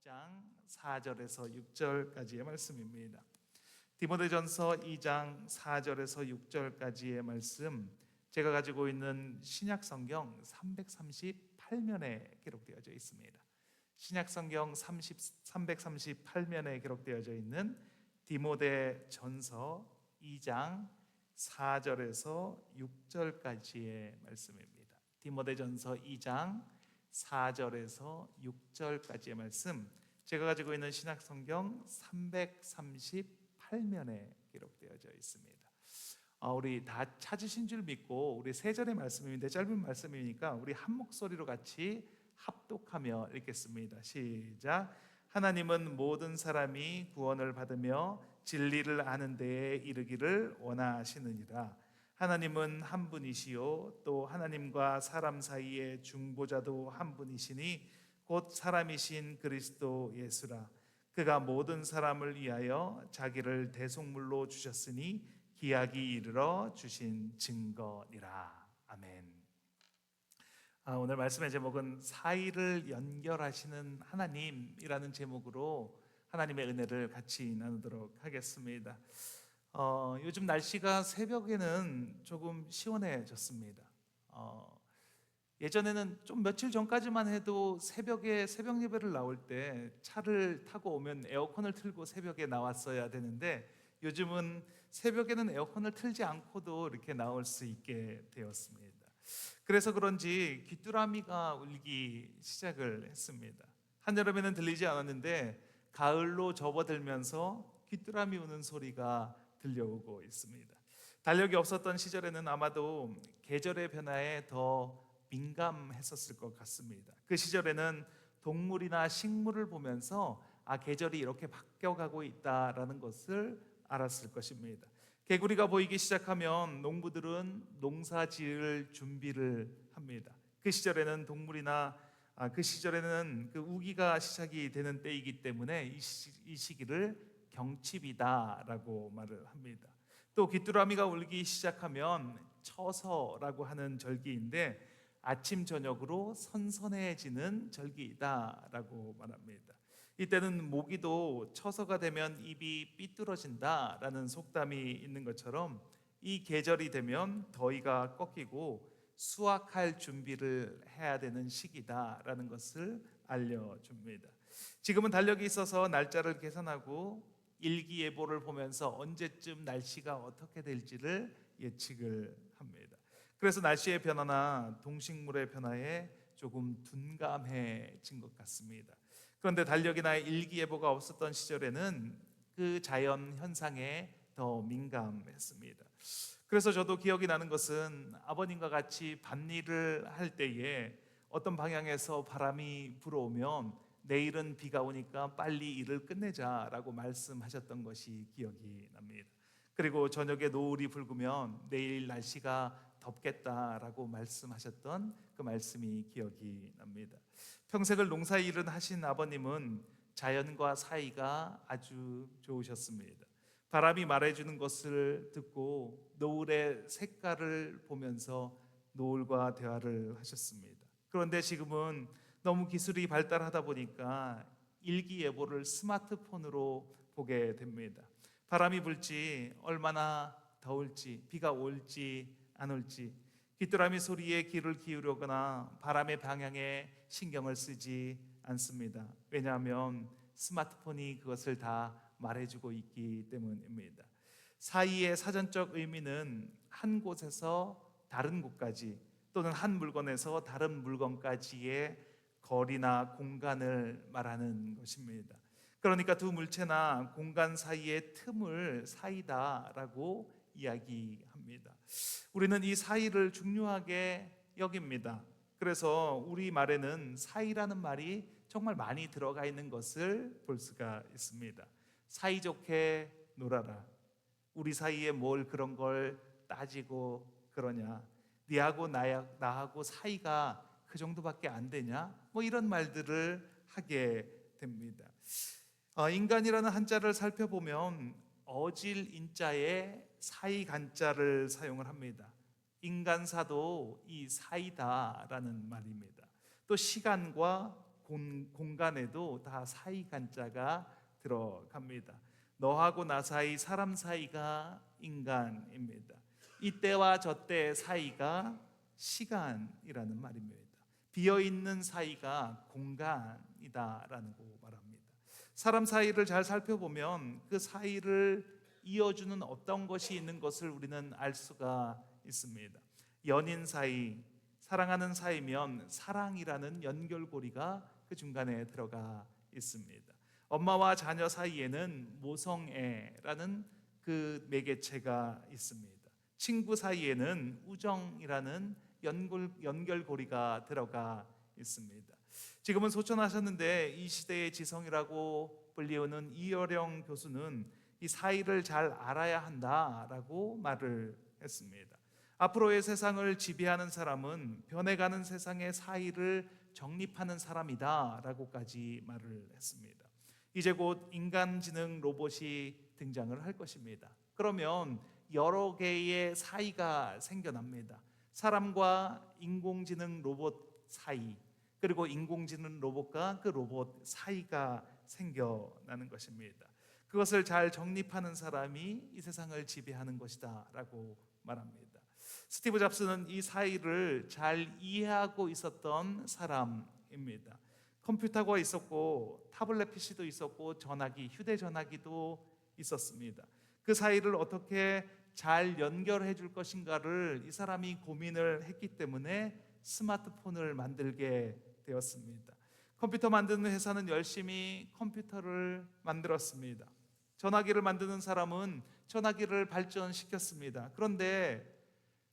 2장 4절에서 6절까지의 말씀입니다. 디모데전서 2장 4절에서 6절까지의 말씀, 제가 가지고 있는 신약성경 338면에 기록되어져 있습니다. 신약성경 338면에 기록되어져 있는 디모데전서 2장 4절에서 6절까지의 말씀입니다. 디모데전서 2장 4절에서 6절까지의 말씀, 제가 가지고 있는 신약성경 338면에 기록되어져 있습니다. 우리 다 찾으신 줄 믿고, 우리 세 절의 말씀인데 짧은 말씀이니까 우리 한 목소리로 같이 합독하며 읽겠습니다. 시작. 하나님은 모든 사람이 구원을 받으며 진리를 아는 데에 이르기를 원하시느니라. 하나님은 한 분이시요 또 하나님과 사람 사이의 중보자도 한 분이시니 곧 사람이신 그리스도 예수라. 그가 모든 사람을 위하여 자기를 대속물로 주셨으니 기약이 이르러 주신 증거니라. 아멘. 오늘 말씀의 제목은 사이를 연결하시는 하나님이라는 제목으로 하나님의 은혜를 같이 나누도록 하겠습니다. 요즘 날씨가 새벽에는 조금 시원해졌습니다. 예전에는 좀 며칠 전까지만 해도 새벽에 새벽 예배를 나올 때 차를 타고 오면 에어컨을 틀고 새벽에 나왔어야 되는데, 요즘은 새벽에는 에어컨을 틀지 않고도 이렇게 나올 수 있게 되었습니다. 그래서 그런지 귀뚜라미가 울기 시작을 했습니다. 한여름에는 들리지 않았는데 가을로 접어들면서 귀뚜라미 우는 소리가 들려오고 있습니다. 달력이 없었던 시절에는 아마도 계절의 변화에 더 민감했었을 것 같습니다. 그 시절에는 동물이나 식물을 보면서 계절이 이렇게 바뀌어가고 있다라는 것을 알았을 것입니다. 개구리가 보이기 시작하면 농부들은 농사 지을 준비를 합니다. 그 시절에는 그 시절에는 그 우기가 시작이 되는 때이기 때문에 이 시기를 경칩이다라고 말을 합니다. 또 귀뚜라미가 울기 시작하면 처서라고 하는 절기인데, 아침 저녁으로 선선해지는 절기이다라고 말합니다. 이때는 모기도 처서가 되면 입이 삐뚤어진다라는 속담이 있는 것처럼 이 계절이 되면 더위가 꺾이고 수확할 준비를 해야 되는 시기다라는 것을 알려줍니다. 지금은 달력이 있어서 날짜를 계산하고 일기예보를 보면서 언제쯤 날씨가 어떻게 될지를 예측을 합니다. 그래서 날씨의 변화나 동식물의 변화에 조금 둔감해진 것 같습니다. 그런데 달력이나 일기예보가 없었던 시절에는 그 자연 현상에 더 민감했습니다. 그래서 저도 기억이 나는 것은 아버님과 같이 밭일을 할 때에 어떤 방향에서 바람이 불어오면 내일은 비가 오니까 빨리 일을 끝내자라고 말씀하셨던 것이 기억이 납니다. 그리고 저녁에 노을이 붉으면 내일 날씨가 덥겠다라고 말씀하셨던 그 말씀이 기억이 납니다. 평생을 농사일을 하신 아버님은 자연과 사이가 아주 좋으셨습니다. 바람이 말해주는 것을 듣고 노을의 색깔을 보면서 노을과 대화를 하셨습니다. 그런데 지금은 너무 기술이 발달하다 보니까 일기예보를 스마트폰으로 보게 됩니다. 바람이 불지, 얼마나 더울지, 비가 올지 안 올지, 귀뚜라미 소리에 귀를 기울이거나 바람의 방향에 신경을 쓰지 않습니다. 왜냐하면 스마트폰이 그것을 다 말해주고 있기 때문입니다. 사이의 사전적 의미는 한 곳에서 다른 곳까지, 또는 한 물건에서 다른 물건까지의 거리나 공간을 말하는 것입니다. 그러니까 두 물체나 공간 사이의 틈을 사이다라고 이야기합니다. 우리는 이 사이를 중요하게 여깁니다. 그래서 우리 말에는 사이라는 말이 정말 많이 들어가 있는 것을 볼 수가 있습니다. 사이좋게 놀아라. 우리 사이에 뭘 그런 걸 따지고 그러냐. 네하고 나하고 사이가 그 정도밖에 안 되냐? 이런 말들을 하게 됩니다. 인간이라는 한자를 살펴보면 어질 인자에 사이 간자를 사용을 합니다. 인간사도 이 사이다라는 말입니다. 또 시간과 공간에도 다 사이 간자가 들어갑니다. 너하고 나 사이, 사람 사이가 인간입니다. 이때와 저때 사이가 시간이라는 말입니다. 비어있는 사이가 공간이다라는 거 말합니다. 사람 사이를 잘 살펴보면 그 사이를 이어주는 어떤 것이 있는 것을 우리는 알 수가 있습니다. 연인 사이, 사랑하는 사이면 사랑이라는 연결고리가 그 중간에 들어가 있습니다. 엄마와 자녀 사이에는 모성애라는 그 매개체가 있습니다. 친구 사이에는 우정이라는 연결고리가 들어가 있습니다. 지금은 소천하셨는데 이 시대의 지성이라고 불리우는 이어령 교수는 이 사이를 잘 알아야 한다라고 말을 했습니다. 앞으로의 세상을 지배하는 사람은 변해가는 세상의 사이를 정립하는 사람이다라고까지 말을 했습니다. 이제 곧 인간지능 로봇이 등장을 할 것입니다. 그러면 여러 개의 사이가 생겨납니다. 사람과 인공지능 로봇 사이, 그리고 인공지능 로봇과 그 로봇 사이가 생겨나는 것입니다. 그것을 잘 정립하는 사람이 이 세상을 지배하는 것이다 라고 말합니다. 스티브 잡스는 이 사이를 잘 이해하고 있었던 사람입니다. 컴퓨터가 있었고 타블렛 PC도 있었고 전화기, 휴대전화기도 있었습니다. 그 사이를 어떻게 잘 연결해 줄 것인가를 이 사람이 고민을 했기 때문에 스마트폰을 만들게 되었습니다. 컴퓨터 만드는 회사는 열심히 컴퓨터를 만들었습니다. 전화기를 만드는 사람은 전화기를 발전시켰습니다. 그런데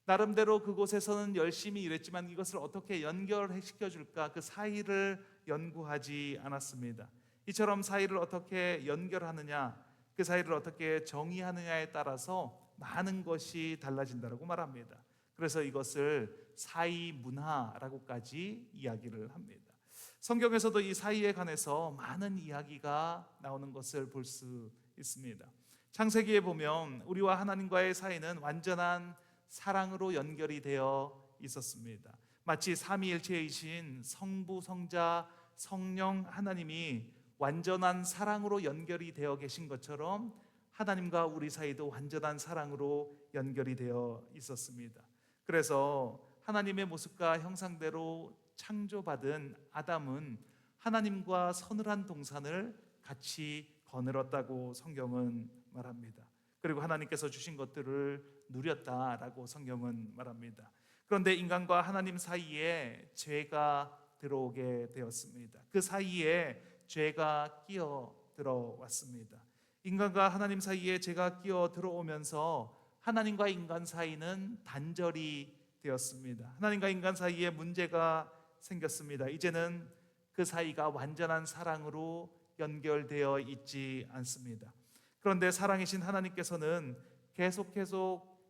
나름대로 그곳에서는 열심히 일했지만 이것을 어떻게 연결시켜 줄까, 그 사이를 연구하지 않았습니다. 이처럼 사이를 어떻게 연결하느냐, 그 사이를 어떻게 정의하느냐에 따라서 많은 것이 달라진다고 말합니다. 그래서 이것을 사이 문화라고까지 이야기를 합니다. 성경에서도 이 사이에 관해서 많은 이야기가 나오는 것을 볼 수 있습니다. 창세기에 보면 우리와 하나님과의 사이는 완전한 사랑으로 연결이 되어 있었습니다. 마치 삼위일체이신 성부, 성자, 성령 하나님이 완전한 사랑으로 연결이 되어 계신 것처럼 하나님과 우리 사이도 완전한 사랑으로 연결이 되어 있었습니다. 그래서 하나님의 모습과 형상대로 창조받은 아담은 하나님과 서늘한 동산을 같이 거닐었다고 성경은 말합니다. 그리고 하나님께서 주신 것들을 누렸다라고 성경은 말합니다. 그런데 인간과 하나님 사이에 죄가 들어오게 되었습니다. 그 사이에 죄가 끼어 들어왔습니다. 인간과 하나님 사이에 죄가 끼어 들어오면서 하나님과 인간 사이는 단절이 되었습니다. 하나님과 인간 사이에 문제가 생겼습니다. 이제는 그 사이가 완전한 사랑으로 연결되어 있지 않습니다. 그런데 사랑이신 하나님께서는 계속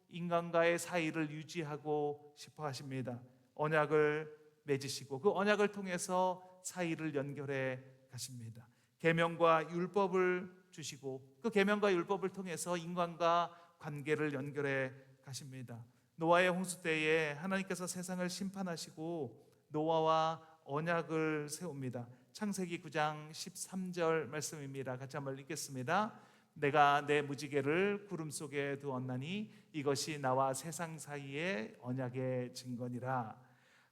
인간과의 사이를 유지하고 싶어 하십니다. 언약을 맺으시고 그 언약을 통해서 사이를 연결해 가십니다. 계명과 율법을 주시고 그 계명과 율법을 통해서 인간과 관계를 연결해 가십니다. 노아의 홍수 때에 하나님께서 세상을 심판하시고 노아와 언약을 세웁니다. 창세기 9장 13절 말씀입니다. 같이 한번 읽겠습니다. 내가 내 무지개를 구름 속에 두었나니 이것이 나와 세상 사이의 언약의 증거니라.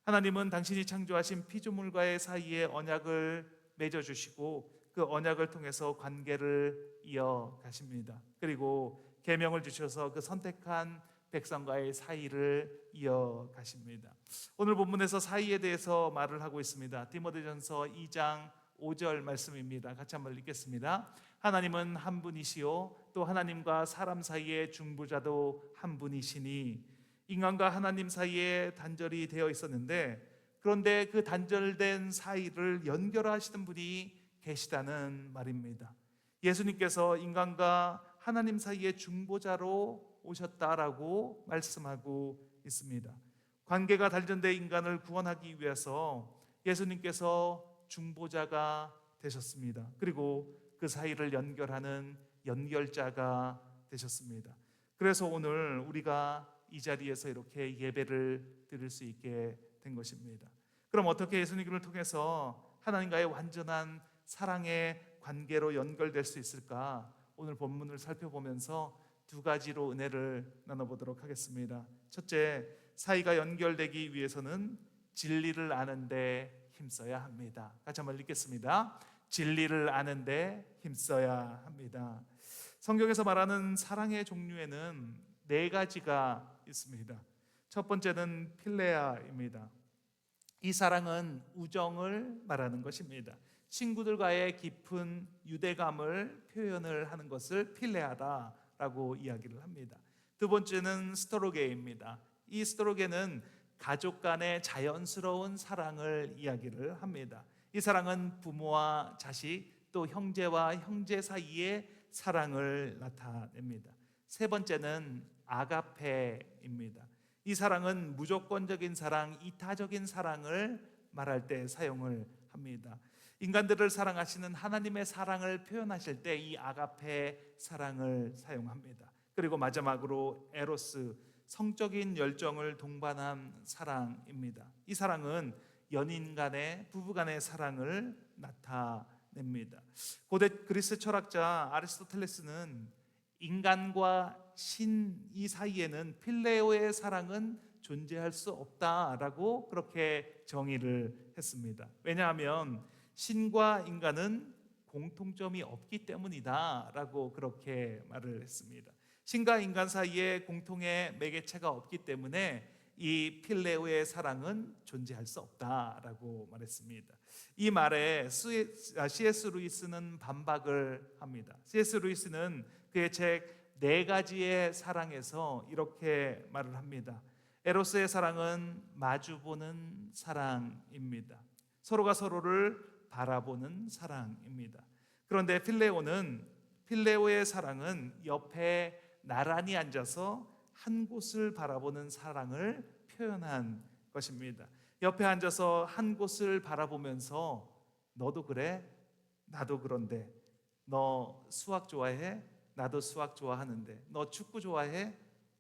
하나님은 당신이 창조하신 피조물과의 사이에 언약을 맺어주시고 그 언약을 통해서 관계를 이어가십니다. 그리고 계명을 주셔서 그 선택한 백성과의 사이를 이어가십니다. 오늘 본문에서 사이에 대해서 말을 하고 있습니다. 디모데전서 2장 5절 말씀입니다. 같이 한번 읽겠습니다. 하나님은 한 분이시요 또 하나님과 사람 사이의 중보자도 한 분이시니 인간과 하나님 사이에 단절이 되어 있었는데 그런데 그 단절된 사이를 연결하시는 분이 계시다는 말입니다. 예수님께서 인간과 하나님 사이의 중보자로 오셨다라고 말씀하고 있습니다. 관계가 단절된 인간을 구원하기 위해서 예수님께서 중보자가 되셨습니다. 그리고 그 사이를 연결하는 연결자가 되셨습니다. 그래서 오늘 우리가 이 자리에서 이렇게 예배를 드릴 수 있게 된 것입니다. 그럼 어떻게 예수님을 통해서 하나님과의 완전한 사랑의 관계로 연결될 수 있을까? 오늘 본문을 살펴보면서 두 가지로 은혜를 나눠보도록 하겠습니다. 첫째, 사이가 연결되기 위해서는 진리를 아는 데 힘써야 합니다. 같이 한번 읽겠습니다. 진리를 아는 데 힘써야 합니다. 성경에서 말하는 사랑의 종류에는 네 가지가 있습니다. 첫 번째는 필레아입니다. 이 사랑은 우정을 말하는 것입니다. 친구들과의 깊은 유대감을 표현을 하는 것을 필레아다라고 이야기를 합니다. 두 번째는 스토로게입니다. 이 스토로게는 가족 간의 자연스러운 사랑을 이야기를 합니다. 이 사랑은 부모와 자식, 또 형제와 형제 사이의 사랑을 나타냅니다. 세 번째는 아가페입니다. 이 사랑은 무조건적인 사랑, 이타적인 사랑을 말할 때 사용을 합니다. 인간들을 사랑하시는 하나님의 사랑을 표현하실 때 이 아가페 사랑을 사용합니다. 그리고 마지막으로 에로스, 성적인 열정을 동반한 사랑입니다. 이 사랑은 연인 간의, 부부 간의 사랑을 나타냅니다. 고대 그리스 철학자 아리스토텔레스는 인간과 신 이 사이에는 필레오의 사랑은 존재할 수 없다라고 그렇게 정의를 했습니다. 왜냐하면 신과 인간은 공통점이 없기 때문이다라고 그렇게 말을 했습니다. 신과 인간 사이에 공통의 매개체가 없기 때문에 이 필레오의 사랑은 존재할 수 없다라고 말했습니다. 이 말에 C.S. 루이스는 반박을 합니다. C.S. 루이스는 그의 책 네 가지의 사랑에서 이렇게 말을 합니다. 에로스의 사랑은 마주보는 사랑입니다. 서로가 서로를 바라보는 사랑입니다. 그런데 필레오의 사랑은 옆에 나란히 앉아서 한 곳을 바라보는 사랑을 표현한 것입니다. 옆에 앉아서 한 곳을 바라보면서 너도 그래? 나도 그런데. 너 수학 좋아해? 나도 수학 좋아하는데. 너 축구 좋아해?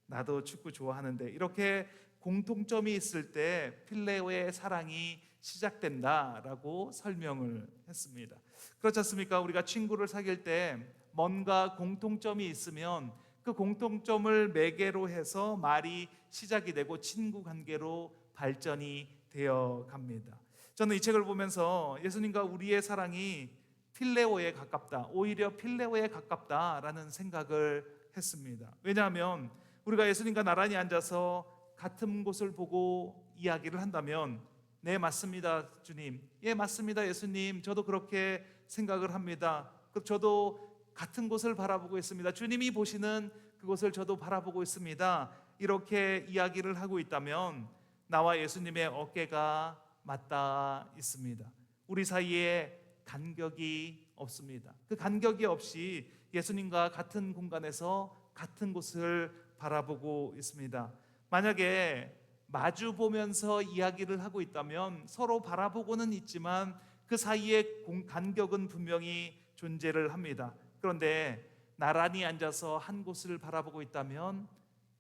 나도 축구 좋아하는데. 이렇게 공통점이 있을 때 필레오의 사랑이 시작된다라고 설명을 했습니다. 그렇지 않습니까? 우리가 친구를 사귈 때 뭔가 공통점이 있으면 그 공통점을 매개로 해서 말이 시작이 되고 친구 관계로 발전이 되어 갑니다. 저는 이 책을 보면서 예수님과 우리의 사랑이 필레오에 가깝다, 오히려 필레오에 가깝다라는 생각을 했습니다. 왜냐하면 우리가 예수님과 나란히 앉아서 같은 곳을 보고 이야기를 한다면 네, 맞습니다, 주님. 예, 맞습니다, 예수님. 저도 그렇게 생각을 합니다. 저도 같은 곳을 바라보고 있습니다. 주님이 보시는 그곳을 저도 바라보고 있습니다. 이렇게 이야기를 하고 있다면 나와 예수님의 어깨가 맞닿아 있습니다. 우리 사이에 간격이 없습니다. 그 간격이 없이 예수님과 같은 공간에서 같은 곳을 바라보고 있습니다. 만약에 마주 보면서 이야기를 하고 있다면 서로 바라보고는 있지만 그 사이에 간격은 분명히 존재를 합니다. 그런데 나란히 앉아서 한 곳을 바라보고 있다면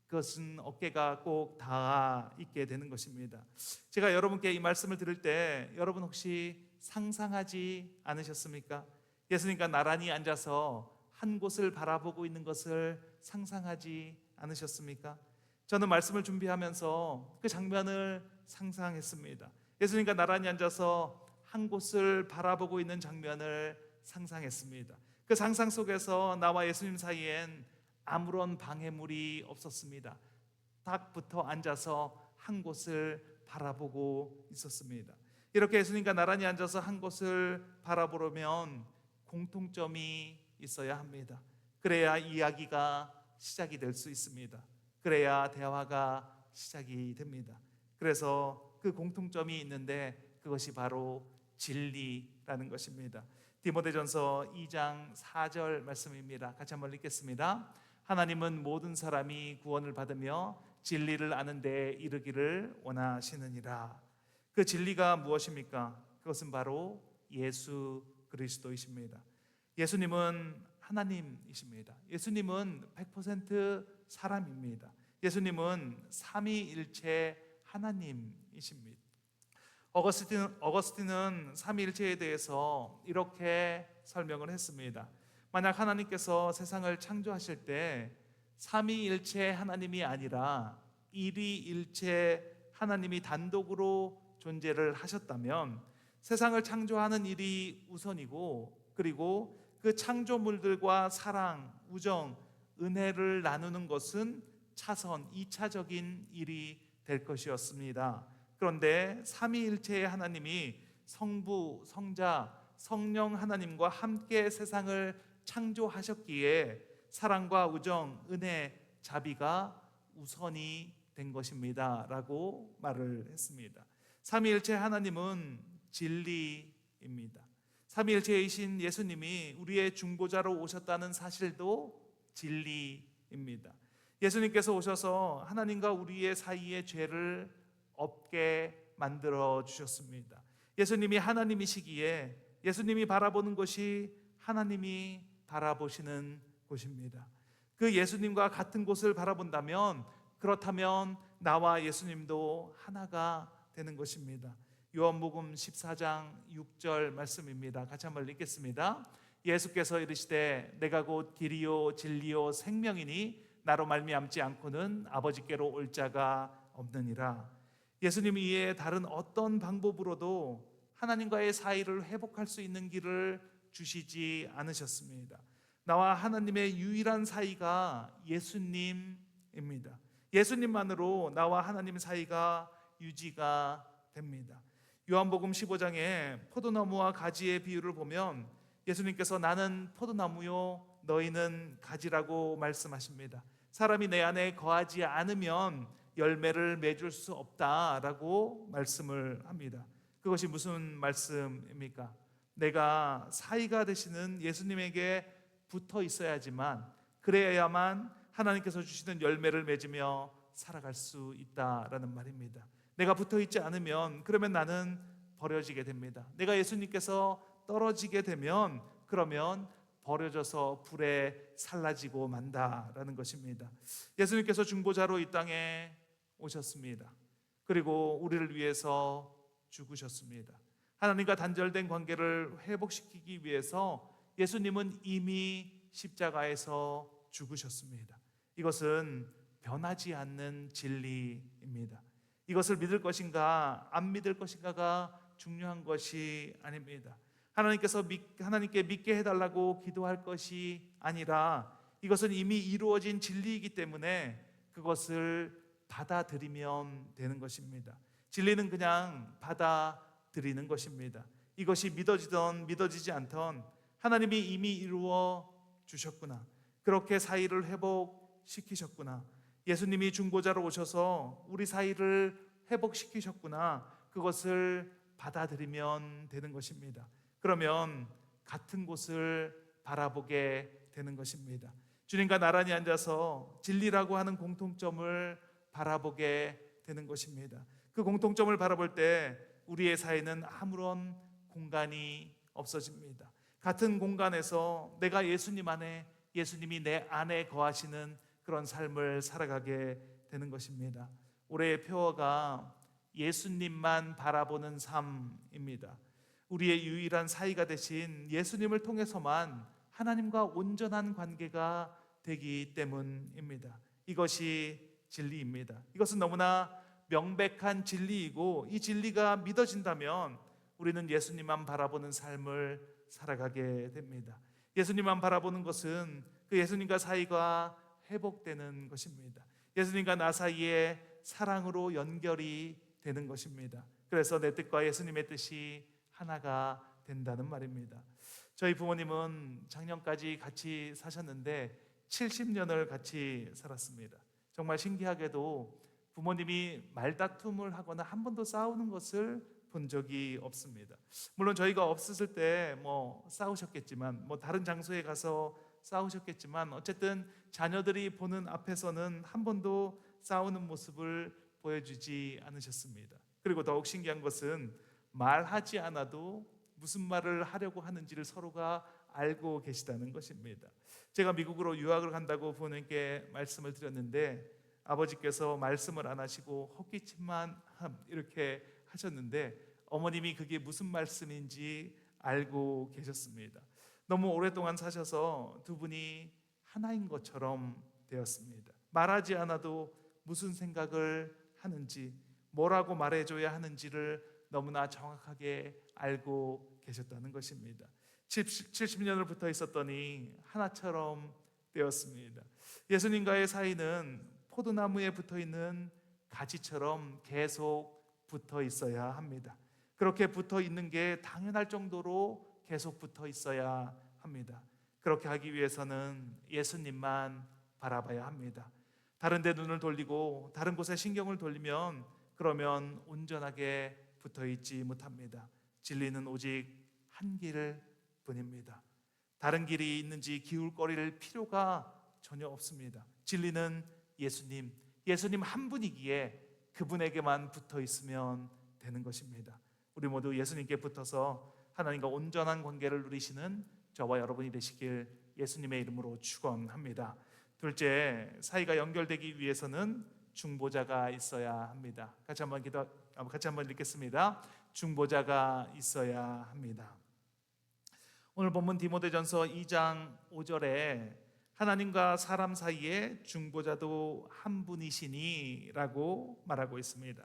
그것은 어깨가 꼭 닿아 있게 되는 것입니다. 제가 여러분께 이 말씀을 들을 때 여러분 혹시 상상하지 않으셨습니까? 예수님과 나란히 앉아서 한 곳을 바라보고 있는 것을 상상하지 않으셨습니까? 저는 말씀을 준비하면서 그 장면을 상상했습니다. 예수님과 나란히 앉아서 한 곳을 바라보고 있는 장면을 상상했습니다. 그 상상 속에서 나와 예수님 사이엔 아무런 방해물이 없었습니다. 딱 붙어 앉아서 한 곳을 바라보고 있었습니다. 이렇게 예수님과 나란히 앉아서 한 곳을 바라보려면 공통점이 있어야 합니다. 그래야 이야기가 시작이 될 수 있습니다. 그래야 대화가 시작이 됩니다. 그래서 그 공통점이 있는데 그것이 바로 진리라는 것입니다. 디모데전서 2장 4절 말씀입니다. 같이 한번 읽겠습니다. 하나님은 모든 사람이 구원을 받으며 진리를 아는 데에 이르기를 원하시느니라. 그 진리가 무엇입니까? 그것은 바로 예수 그리스도이십니다. 예수님은 하나님이십니다. 예수님은 100% 사람입니다. 예수님은 삼위일체 하나님이십니다. 어거스틴은 삼위일체에 대해서 이렇게 설명을 했습니다. 만약 하나님께서 세상을 창조하실 때 삼위일체 하나님이 아니라 일위일체 하나님이 단독으로 존재를 하셨다면 세상을 창조하는 일이 우선이고, 그리고 그 창조물들과 사랑, 우정, 은혜를 나누는 것은 차선, 2차적인 일이 될 것이었습니다. 그런데 삼위일체의 하나님이 성부, 성자, 성령 하나님과 함께 세상을 창조하셨기에 사랑과 우정, 은혜, 자비가 우선이 된 것입니다 라고 말을 했습니다. 삼위일체 하나님은 진리입니다. 삼위일체이신 예수님이 우리의 중보자로 오셨다는 사실도 진리입니다. 예수님께서 오셔서 하나님과 우리의 사이의 죄를 없게 만들어 주셨습니다. 예수님이 하나님이시기에 예수님이 바라보는 것이 하나님이 바라보시는 곳입니다. 그 예수님과 같은 곳을 바라본다면, 그렇다면 나와 예수님도 하나가 되는 것입니다. 요한복음 14장 6절 말씀입니다. 같이 한번 읽겠습니다. 예수께서 이르시되 내가 곧 길이요 진리요 생명이니 나로 말미암지 않고는 아버지께로 올 자가 없느니라. 예수님 이외에 다른 어떤 방법으로도 하나님과의 사이를 회복할 수 있는 길을 주시지 않으셨습니다. 나와 하나님의 유일한 사이가 예수님입니다. 예수님만으로 나와 하나님 사이가 유지가 됩니다. 요한복음 15장에 포도나무와 가지의 비유를 보면 예수님께서 나는 포도나무요 너희는 가지라고 말씀하십니다. 사람이 내 안에 거하지 않으면 열매를 맺을 수 없다라고 말씀을 합니다. 그것이 무슨 말씀입니까? 내가 사이가 되시는 예수님에게 붙어 있어야지만, 그래야만 하나님께서 주시는 열매를 맺으며 살아갈 수 있다라는 말입니다. 내가 붙어 있지 않으면 그러면 나는 버려지게 됩니다. 내가 예수님께서 떨어지게 되면 그러면 버려져서 불에 살라지고 만다라는 것입니다. 예수님께서 중보자로 이 땅에 오셨습니다. 그리고 우리를 위해서 죽으셨습니다. 하나님과 단절된 관계를 회복시키기 위해서 예수님은 이미 십자가에서 죽으셨습니다. 이것은 변하지 않는 진리입니다. 이것을 믿을 것인가 안 믿을 것인가가 중요한 것이 아닙니다. 하나님께 믿게 해달라고 기도할 것이 아니라 이것은 이미 이루어진 진리이기 때문에 그것을 받아들이면 되는 것입니다. 진리는 그냥 받아들이는 것입니다. 이것이 믿어지던 믿어지지 않던 하나님이 이미 이루어 주셨구나, 그렇게 사이를 회복시키셨구나, 예수님이 중보자로 오셔서 우리 사이를 회복시키셨구나, 그것을 받아들이면 되는 것입니다. 그러면 같은 곳을 바라보게 되는 것입니다. 주님과 나란히 앉아서 진리라고 하는 공통점을 바라보게 되는 것입니다. 그 공통점을 바라볼 때 우리의 사이는 아무런 공간이 없어집니다. 같은 공간에서 내가 예수님 안에, 예수님이 내 안에 거하시는 그런 삶을 살아가게 되는 것입니다. 올해의 표어가 예수님만 바라보는 삶입니다. 우리의 유일한 사이가 되신 예수님을 통해서만 하나님과 온전한 관계가 되기 때문입니다. 이것이 진리입니다. 이것은 너무나 명백한 진리이고, 이 진리가 믿어진다면 우리는 예수님만 바라보는 삶을 살아가게 됩니다. 예수님만 바라보는 것은 그 예수님과 사이가 회복되는 것입니다. 예수님과 나 사이에 사랑으로 연결이 되는 것입니다. 그래서 내 뜻과 예수님의 뜻이 하나가 된다는 말입니다. 저희 부모님은 작년까지 같이 사셨는데 70년을 같이 살았습니다. 정말 신기하게도 부모님이 말다툼을 하거나 한 번도 싸우는 것을 본 적이 없습니다. 물론 저희가 없었을 때 싸우셨겠지만, 다른 장소에 가서 싸우셨겠지만, 어쨌든 자녀들이 보는 앞에서는 한 번도 싸우는 모습을 보여주지 않으셨습니다. 그리고 더욱 신기한 것은 말하지 않아도 무슨 말을 하려고 하는지를 서로가 알고 계시다는 것입니다. 제가 미국으로 유학을 간다고 부모님께 말씀을 드렸는데 아버지께서 말씀을 안 하시고 헛기침만 이렇게 하셨는데 어머님이 그게 무슨 말씀인지 알고 계셨습니다. 너무 오랫동안 사셔서 두 분이 하나인 것처럼 되었습니다. 말하지 않아도 무슨 생각을 하는지, 뭐라고 말해줘야 하는지를 너무나 정확하게 알고 계셨다는 것입니다. 70년을 붙어 있었더니 하나처럼 되었습니다. 예수님과의 사이는 포도나무에 붙어 있는 가지처럼 계속 붙어 있어야 합니다. 그렇게 붙어 있는 게 당연할 정도로 계속 붙어 있어야 합니다. 그렇게 하기 위해서는 예수님만 바라봐야 합니다. 다른 데 눈을 돌리고 다른 곳에 신경을 돌리면 그러면 온전하게 붙어 있지 못합니다. 진리는 오직 한 길 뿐입니다. 다른 길이 있는지 기울거릴 필요가 전혀 없습니다. 진리는 예수님 한 분이기에 그분에게만 붙어 있으면 되는 것입니다. 우리 모두 예수님께 붙어서 하나님과 온전한 관계를 누리시는 저와 여러분이 되시길 예수님의 이름으로 축원합니다. 둘째, 사이가 연결되기 위해서는 중보자가 있어야 합니다. 같이 한번 읽겠습니다. 중보자가 있어야 합니다. 오늘 본문 디모데전서 2장 5절에 하나님과 사람 사이에 중보자도 한 분이시니 라고 말하고 있습니다.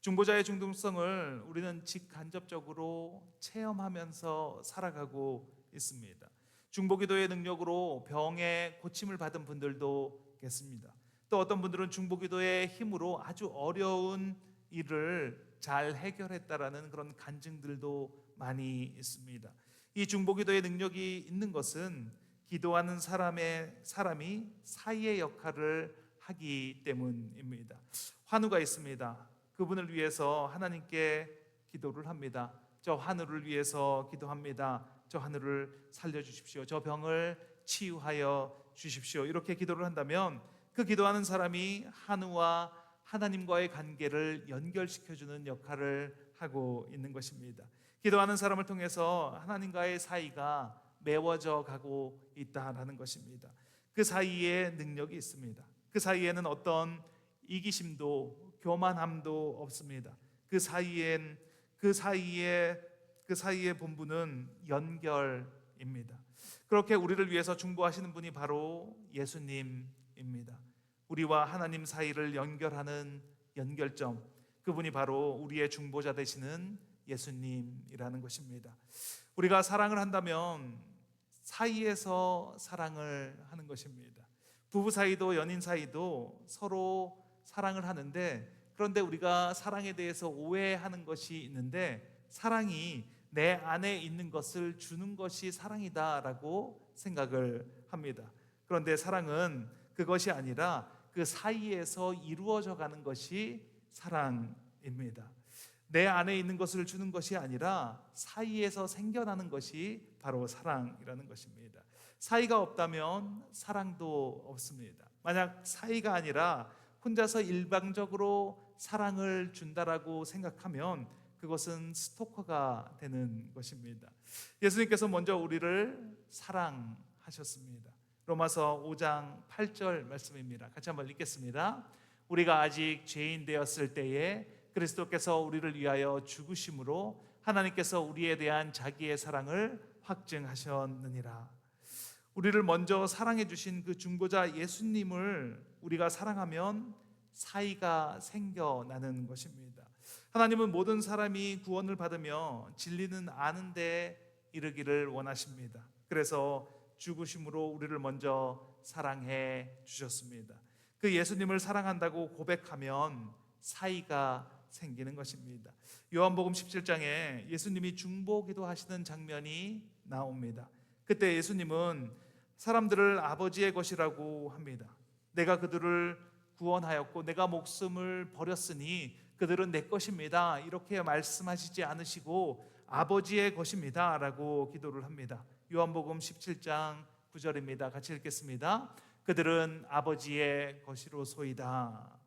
중보자의 중등성을 우리는 직간접적으로 체험하면서 살아가고 있습니다. 중보기도의 능력으로 병에 고침을 받은 분들도 계십니다. 또 어떤 분들은 중보기도의 힘으로 아주 어려운 일을 잘 해결했다라는 그런 간증들도 많이 있습니다. 이 중보기도의 능력이 있는 것은 기도하는 사람이 사이의 역할을 하기 때문입니다. 환우가 있습니다. 그분을 위해서 하나님께 기도를 합니다. 저 환우를 위해서 기도합니다. 저 환우를 살려주십시오. 저 병을 치유하여 주십시오. 이렇게 기도를 한다면 그 기도하는 사람이 환우와 하나님과의 관계를 연결시켜주는 역할을 하고 있는 것입니다. 기도하는 사람을 통해서 하나님과의 사이가 메워져 가고 있다라는 것입니다. 그 사이에 능력이 있습니다. 그 사이에는 어떤 이기심도 교만함도 없습니다. 그 사이의 본분은 연결입니다. 그렇게 우리를 위해서 중보하시는 분이 바로 예수님입니다. 우리와 하나님 사이를 연결하는 연결점, 그분이 바로 우리의 중보자 되시는 예수님이라는 것입니다. 우리가 사랑을 한다면 사이에서 사랑을 하는 것입니다. 부부 사이도 연인 사이도 서로 사랑을 하는데, 그런데 우리가 사랑에 대해서 오해하는 것이 있는데, 사랑이 내 안에 있는 것을 주는 것이 사랑이다라고 생각을 합니다. 그런데 사랑은 그것이 아니라 그 사이에서 이루어져 가는 것이 사랑입니다. 내 안에 있는 것을 주는 것이 아니라 사이에서 생겨나는 것이 바로 사랑이라는 것입니다. 사이가 없다면 사랑도 없습니다. 만약 사이가 아니라 혼자서 일방적으로 사랑을 준다라고 생각하면 그것은 스토커가 되는 것입니다. 예수님께서 먼저 우리를 사랑하셨습니다. 로마서 5장 8절 말씀입니다. 같이 한번 읽겠습니다. 우리가 아직 죄인 되었을 때에 그리스도께서 우리를 위하여 죽으심으로 하나님께서 우리에 대한 자기의 사랑을 확증하셨느니라. 우리를 먼저 사랑해 주신 그 중보자 예수님을 우리가 사랑하면 사이가 생겨나는 것입니다. 하나님은 모든 사람이 구원을 받으며 진리는 아는 데 이르기를 원하십니다. 그래서 죽으심으로 우리를 먼저 사랑해 주셨습니다. 그 예수님을 사랑한다고 고백하면 사이가 생기는 것입니다. 요한복음 17장에 예수님이 중보기도 하시는 장면이 나옵니다. 그때 예수님은 사람들을 아버지의 것이라고 합니다. 내가 그들을 구원하였고 내가 목숨을 버렸으니 그들은 내 것입니다. 이렇게 말씀하시지 않으시고 아버지의 것입니다 라고 기도를 합니다. 요한복음 17장 9절입니다. 같이 읽겠습니다. 그들은 아버지의 것이로소이다.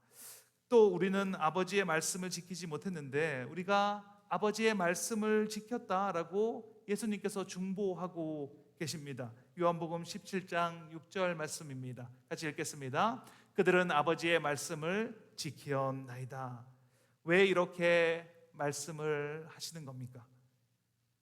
또 우리는 아버지의 말씀을 지키지 못했는데 우리가 아버지의 말씀을 지켰다라고 예수님께서 중보하고 계십니다. 요한복음 17장 6절 말씀입니다. 같이 읽겠습니다. 그들은 아버지의 말씀을 지키었나이다. 왜 이렇게 말씀을 하시는 겁니까?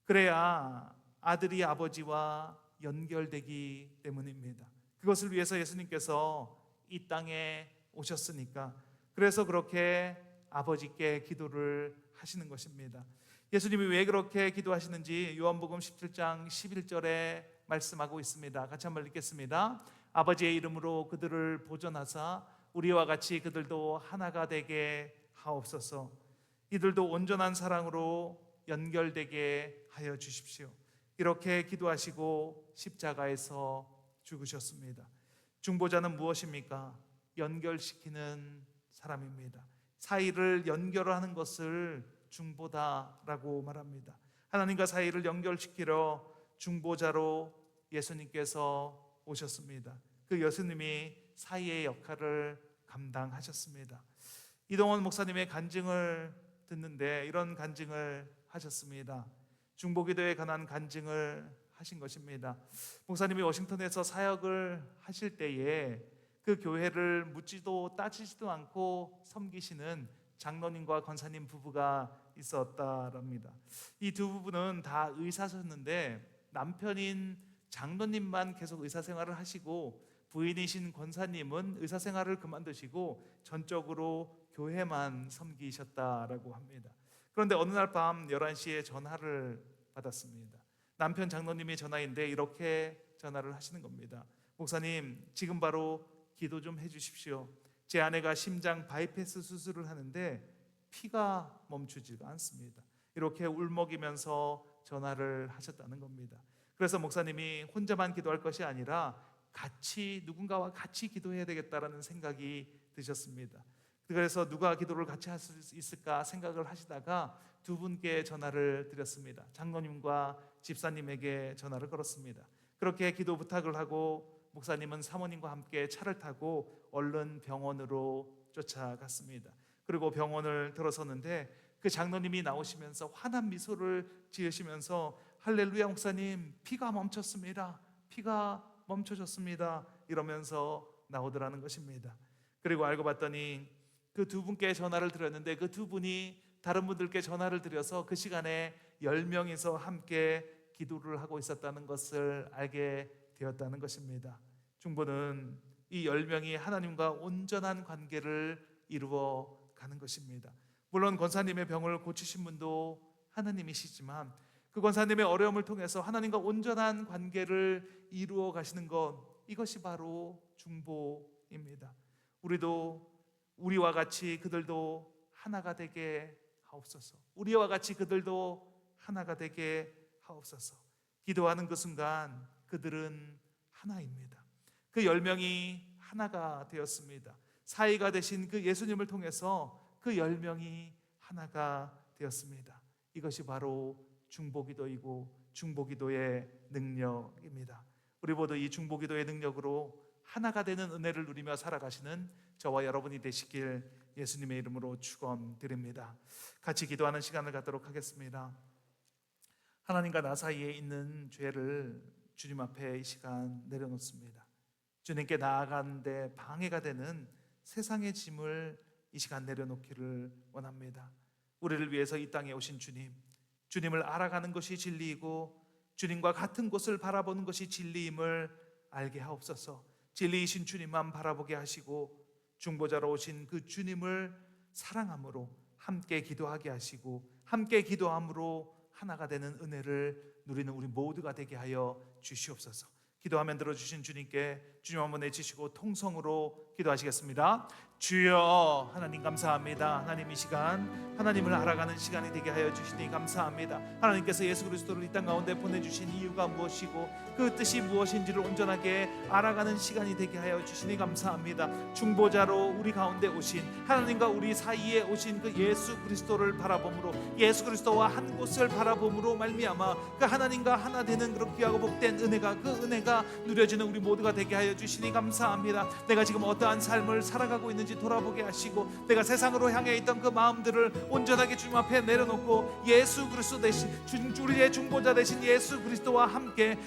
그래야 아들이 아버지와 연결되기 때문입니다. 그것을 위해서 예수님께서 이 땅에 오셨으니까, 그래서 그렇게 아버지께 기도를 하시는 것입니다. 예수님이 왜 그렇게 기도하시는지 요한복음 17장 11절에 말씀하고 있습니다. 같이 한번 읽겠습니다. 아버지의 이름으로 그들을 보존하사 우리와 같이 그들도 하나가 되게 하옵소서. 이들도 온전한 사랑으로 연결되게 하여 주십시오. 이렇게 기도하시고 십자가에서 죽으셨습니다. 중보자는 무엇입니까? 연결시키는 사람입니다. 사이를 연결하는 것을 중보다라고 말합니다. 하나님과 사이를 연결시키려 중보자로 예수님께서 오셨습니다. 그 예수님이 사이의 역할을 감당하셨습니다. 이동원 목사님의 간증을 듣는데 이런 간증을 하셨습니다. 중보기도에 관한 간증을 하신 것입니다. 목사님이 워싱턴에서 사역을 하실 때에 그 교회를 묻지도 따지지도 않고 섬기시는 장로님과 권사님 부부가 있었다랍니다. 이 두 부부는 다 의사셨는데 남편인 장로님만 계속 의사생활을 하시고 부인이신 권사님은 의사생활을 그만두시고 전적으로 교회만 섬기셨다라고 합니다. 그런데 어느 날 밤 11시에 전화를 받았습니다. 남편 장로님이 전화인데 이렇게 전화를 하시는 겁니다. 목사님, 지금 바로 기도 좀 해주십시오. 제 아내가 심장 바이패스 수술을 하는데 피가 멈추지가 않습니다. 이렇게 울먹이면서 전화를 하셨다는 겁니다. 그래서 목사님이 혼자만 기도할 것이 아니라 같이 누군가와 같이 기도해야 되겠다라는 생각이 드셨습니다. 그래서 누가 기도를 같이 할 수 있을까 생각을 하시다가 두 분께 전화를 드렸습니다. 장로님과 집사님에게 전화를 걸었습니다. 그렇게 기도 부탁을 하고 목사님은 사모님과 함께 차를 타고 얼른 병원으로 쫓아갔습니다. 그리고 병원을 들어섰는데 그 장로님이 나오시면서 환한 미소를 지으시면서 할렐루야 목사님, 피가 멈췄습니다. 피가 멈춰졌습니다. 이러면서 나오더라는 것입니다. 그리고 알고 봤더니 그 두 분께 전화를 드렸는데 그 두 분이 다른 분들께 전화를 드려서 그 시간에 10명이서 함께 기도를 하고 있었다는 것을 알게 되었다는 것입니다. 중보는 이 10명이 하나님과 온전한 관계를 이루어 가는 것입니다. 물론 권사님의 병을 고치신 분도 하나님이시지만 그 권사님의 어려움을 통해서 하나님과 온전한 관계를 이루어 가시는 것, 이것이 바로 중보입니다. 우리와 같이 그들도 하나가 되게 하옵소서. 우리와 같이 그들도 하나가 되게 하옵소서. 기도하는 그 순간 그들은 하나입니다. 그 10명이 하나가 되었습니다. 사이가 되신 그 예수님을 통해서 그 10명이 하나가 되었습니다. 이것이 바로 중보기도이고 중보기도의 능력입니다. 우리 모두 이 중보기도의 능력으로 하나가 되는 은혜를 누리며 살아가시는 저와 여러분이 되시길 예수님의 이름으로 축원드립니다. 같이 기도하는 시간을 갖도록 하겠습니다. 하나님과 나 사이에 있는 죄를 주님 앞에 이 시간 내려놓습니다. 주님께 나아가는데 방해가 되는 세상의 짐을 이 시간 내려놓기를 원합니다. 우리를 위해서 이 땅에 오신 주님을 알아가는 것이 진리이고 주님과 같은 곳을 바라보는 것이 진리임을 알게 하옵소서. 진리이신 주님만 바라보게 하시고 중보자로 오신 그 주님을 사랑함으로 함께 기도하게 하시고 함께 기도함으로 하나가 되는 은혜를 누리는 우리 모두가 되게 하여 주시옵소서. 기도하면 들어주신 주님께 주님 한번 내치시고 통성으로 기도하시겠습니다. 주여, 하나님 감사합니다. 하나님 이 시간 하나님을 알아가는 시간이 되게 하여 주시니 감사합니다. 하나님께서 예수 그리스도를 이 땅 가운데 보내주신 이유가 무엇이고 그 뜻이 무엇인지를 온전하게 알아가는 시간이 되게 하여 주시니 감사합니다. 중보자로 우리 가운데 오신 하나님과 우리 사이에 오신 그 예수 그리스도를 바라봄으로 예수 그리스도와 한 곳을 바라봄으로 말미암아 그 하나님과 하나 되는 그런 귀하고 복된 은혜가 그 은혜가 누려지는 우리 모두가 되게 하여 주시니 감사합니다. 내가 지금 어떠한 삶을 살아가고 있는지 있는지 돌아보게 하시고, 내가 세상으로 향해 있던 그 마음들을 온전하게 주님 앞에 내려놓고 예수 그리스도 대신 우리의 중보자 되신 예수 그리스도와 함께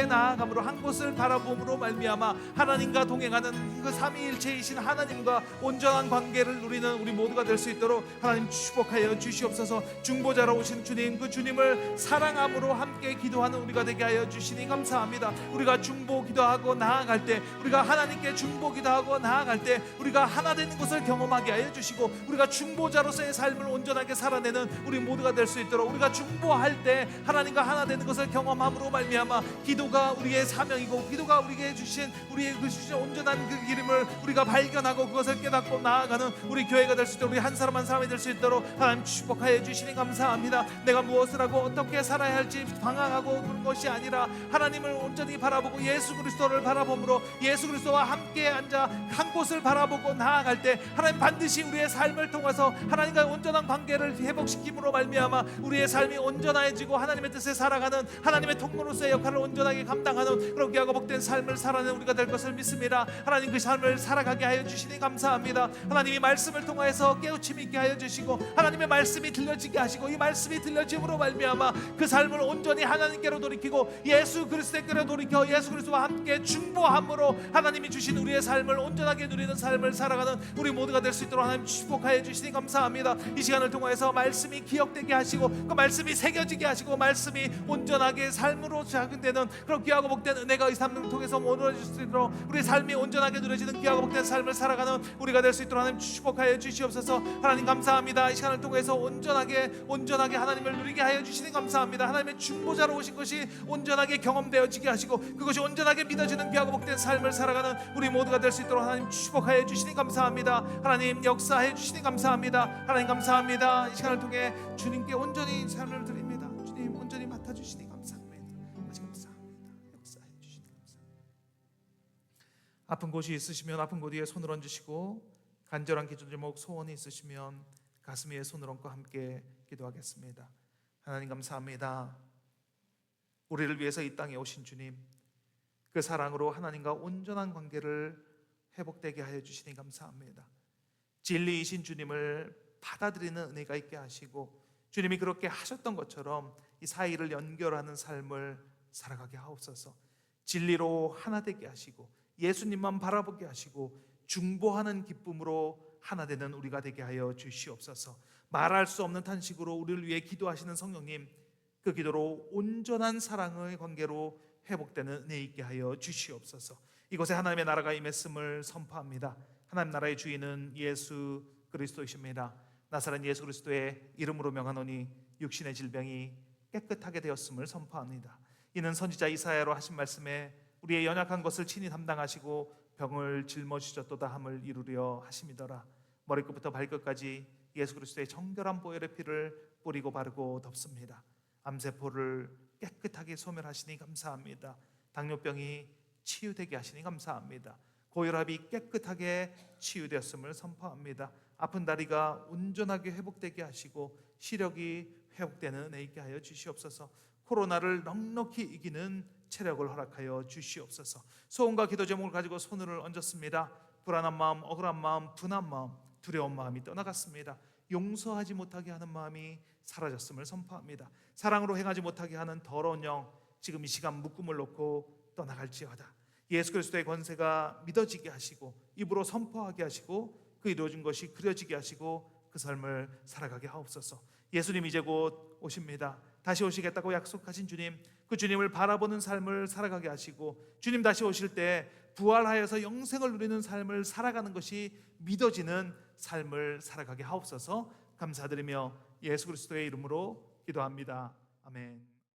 나아감으로 한 곳을 바라봄으로 말미암아 하나님과 동행하는 그 삼위일체이신 하나님과 온전한 관계를 누리는 우리 모두가 될 수 있도록 하나님 축복하여 주시옵소서. 중보자로 오신 주님, 그 주님을 사랑함으로 함께 기도하는 우리가 되게 하여 주시니 감사합니다. 우리가 중보 기도하고 나아갈 때, 우리가 하나님께 중보 기도하고 나아갈 때 우리가 하나 되는 것을 경험하게 하여 주시고, 우리가 중보자로서의 삶을 온전하게 살아내는 우리 모두가 될 수 있도록, 우리가 중보할 때 하나님과 하나 되는 것을 경험함으로 말미암아 기도가 우리의 사명이고, 기도가 우리에게 주신 온전한 그 기름을 우리가 발견하고 그것을 깨닫고 나아가는 우리 교회가 될 수 있도록, 우리 한 사람 한 사람이 될 수 있도록 하나님 축복하여 주시니 감사합니다. 내가 무엇을 하고 어떻게 살아야 할지 방황하고 그런 것이 아니라 하나님을 온전히 바라보고 예수 그리스도를 바라봄으로 예수 그리스도와 함께 앉아 한 곳을 바라보고 나아갈 때 하나님 반드시 우리의 삶을 통해서 하나님과 온전한 관계를 회복시킴으로 말미암아 우리의 삶이 온전해지고 하나님의 뜻에 살아가는 하나님의 통로로서의 역할을 온전하게 감당하는 그런 귀하고 복된 삶을 살아내는 우리가 될 것을 믿습니다. 하나님 그 삶을 살아가게 하여 주시니 감사합니다. 하나님이 말씀을 통해서 깨우침이 있게 하여 주시고, 하나님의 말씀이 들려지게 하시고, 이 말씀이 들려짐으로 말미암아 그 삶을 온전히 하나님께로 돌이키고 예수 그리스도께로 돌이켜 예수 그리스도와 함께 중보함으로 하나님이 주신 우리의 삶을 온전하게 누리는 삶을 살아가는 우리 모두가 될 수 있도록 하나님 축복하여 주시니 감사합니다. 이 시간을 통해서 말씀이 기억되게 하시고, 그 말씀이 새겨지게 하시고, 말씀이 온전하게 삶으로 작용되는 그런 귀하고 복된 은혜가 이 삶을 통해서 모여질 수 있도록, 우리 삶이 온전하게 누려지는 귀하고 복된 삶을 살아가는 우리가 될 수 있도록 하나님 축복하여 주시옵소서. 하나님 감사합니다. 이 시간을 통해서 온전하게 하나님을 누리게 하여 주시니 감사합니다. 하나님의 중보자로 오신 것이 온전하게 경험되어지게 하시고, 그것이 온전하게 믿어지는 귀하고 복된 삶을 살아가는 우리 모두가 될 수 있도록 하나님 축복하여 주시니 감사합니다. 하나님 역사해 주시니 감사합니다. 하나님 감사합니다. 이 시간을 통해 주님께 온전히 삶을 드립니다. 주님 온전히 맡아주시니 감사합니다. 감사합니다. 역사해 주시니 감사합니다. 아픈 곳이 있으시면 아픈 곳 위에 손을 얹으시고, 간절한 기도 제목 소원이 있으시면 가슴 위에 손을 얹고 함께 기도하겠습니다. 하나님 감사합니다. 우리를 위해서 이 땅에 오신 주님, 그 사랑으로 하나님과 온전한 관계를 회복되게 하여 주시니 감사합니다. 진리이신 주님을 받아들이는 은혜가 있게 하시고, 주님이 그렇게 하셨던 것처럼 이 사이를 연결하는 삶을 살아가게 하옵소서. 진리로 하나 되게 하시고, 예수님만 바라보게 하시고, 중보하는 기쁨으로 하나 되는 우리가 되게 하여 주시옵소서. 말할 수 없는 탄식으로 우리를 위해 기도하시는 성령님, 그 기도로 온전한 사랑의 관계로 회복되는 은혜 있게 하여 주시옵소서. 이곳에 하나님의 나라가 임했음을 선포합니다. 하나님 나라의 주인은 예수 그리스도이십니다. 나사렛 예수 그리스도의 이름으로 명하노니 육신의 질병이 깨끗하게 되었음을 선포합니다. 이는 선지자 이사야로 하신 말씀에 우리의 연약한 것을 친히 담당하시고 병을 짊어지셨도다 함을 이루려 하심이더라. 머리끝부터 발끝까지 예수 그리스도의 정결한 보혈의 피를 뿌리고 바르고 덮습니다. 암세포를 깨끗하게 소멸하시니 감사합니다. 당뇨병이 치유되게 하시니 감사합니다. 고혈압이 깨끗하게 치유되었음을 선포합니다. 아픈 다리가 온전하게 회복되게 하시고 시력이 회복되는 은혜 있게 하여 주시옵소서. 코로나를 넉넉히 이기는 체력을 허락하여 주시옵소서. 소원과 기도 제목을 가지고 손을 얹었습니다. 불안한 마음, 억울한 마음, 분한 마음, 두려운 마음이 떠나갔습니다. 용서하지 못하게 하는 마음이 사라졌음을 선포합니다. 사랑으로 행하지 못하게 하는 더러운 영, 지금 이 시간 묶음을 놓고 떠나갈지어다. 예수 그리스도의 권세가 믿어지게 하시고 입으로 선포하게 하시고 그 이루어진 것이 그려지게 하시고 그 삶을 살아가게 하옵소서. 예수님 이제 곧 오십니다. 다시 오시겠다고 약속하신 주님, 그 주님을 바라보는 삶을 살아가게 하시고, 주님 다시 오실 때 부활하여서 영생을 누리는 삶을 살아가는 것이 믿어지는 삶을 살아가게 하옵소서. 감사드리며 예수 그리스도의 이름으로 기도합니다. 아멘.